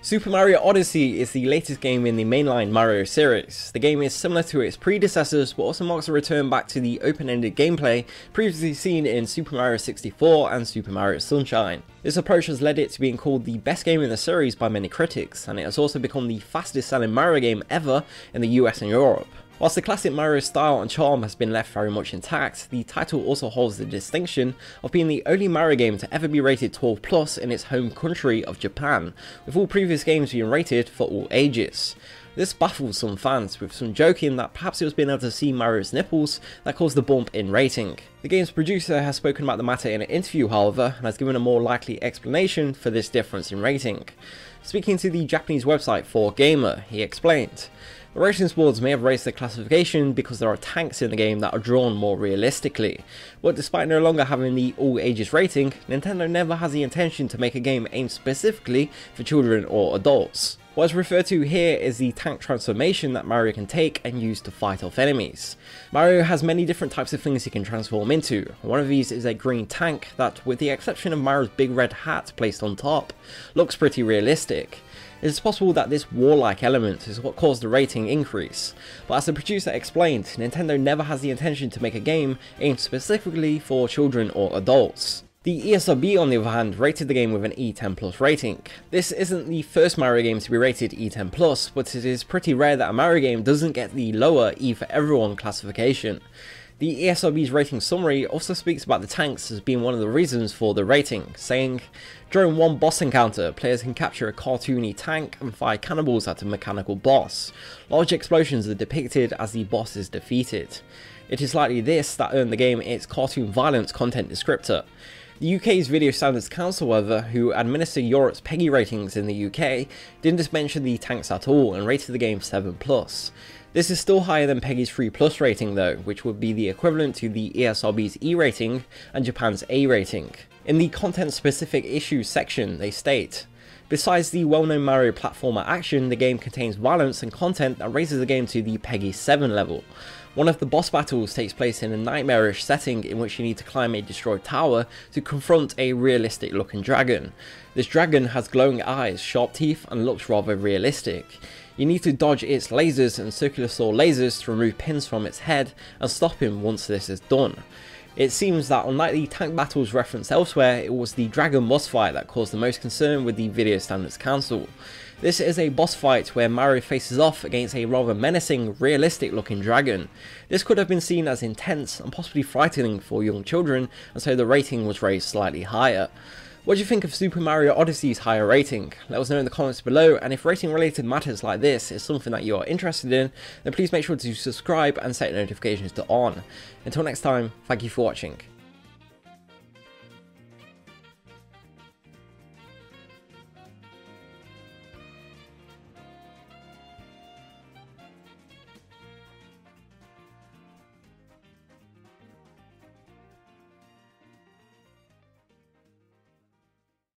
Super Mario Odyssey is the latest game in the mainline Mario series. The game is similar to its predecessors, but also marks a return back to the open-ended gameplay previously seen in Super Mario 64 and Super Mario Sunshine. This approach has led it to being called the best game in the series by many critics, and it has also become the fastest selling Mario game ever in the US and Europe. Whilst the classic Mario style and charm has been left very much intact, the title also holds the distinction of being the only Mario game to ever be rated 12+ in its home country of Japan, with all previous games being rated for all ages. This baffles some fans, with some joking that perhaps it was being able to see Mario's nipples that caused the bump in rating. The game's producer has spoken about the matter in an interview, however, and has given a more likely explanation for this difference in rating. Speaking to the Japanese website 4Gamer, he explained, "The ratings boards may have raised the classification because there are tanks in the game that are drawn more realistically, but despite no longer having the all ages rating, Nintendo never has the intention to make a game aimed specifically for children or adults." What is referred to here is the tank transformation that Mario can take and use to fight off enemies. Mario has many different types of things he can transform into. One of these is a green tank that, with the exception of Mario's big red hat placed on top, looks pretty realistic. It is possible that this warlike element is what caused the rating increase, but as the producer explained, Nintendo never has the intention to make a game aimed specifically for children or adults. The ESRB, on the other hand, rated the game with an E10+ rating. This isn't the first Mario game to be rated E10+, but it is pretty rare that a Mario game doesn't get the lower E for everyone classification. The ESRB's rating summary also speaks about the tanks as being one of the reasons for the rating, saying, "During one boss encounter, players can capture a cartoony tank and fire cannonballs at a mechanical boss. Large explosions are depicted as the boss is defeated. It is likely this that earned the game its cartoon violence content descriptor." The UK's Video Standards Council, however, who administer Europe's PEGI ratings in the UK, didn't mention the tanks at all and rated the game 7+. This is still higher than PEGI's 3+ rating though, which would be the equivalent to the ESRB's E rating and Japan's A rating. In the content specific issues section, they state, "Besides the well-known Mario platformer action, the game contains violence and content that raises the game to the PEGI 7 level. One of the boss battles takes place in a nightmarish setting in which you need to climb a destroyed tower to confront a realistic looking dragon. This dragon has glowing eyes, sharp teeth, and looks rather realistic. You need to dodge its lasers and circular saw lasers to remove pins from its head and stop him once this is done. It seems that unlike the tank battles referenced elsewhere, it was the dragon boss fight that caused the most concern with the Video Standards Council. This is a boss fight where Mario faces off against a rather menacing, realistic looking dragon. This could have been seen as intense and possibly frightening for young children, and so the rating was raised slightly higher." What do you think of Super Mario Odyssey's higher rating? Let us know in the comments below, and if rating related matters like this is something that you are interested in, then please make sure to subscribe and set notifications to on. Until next time, thank you for watching.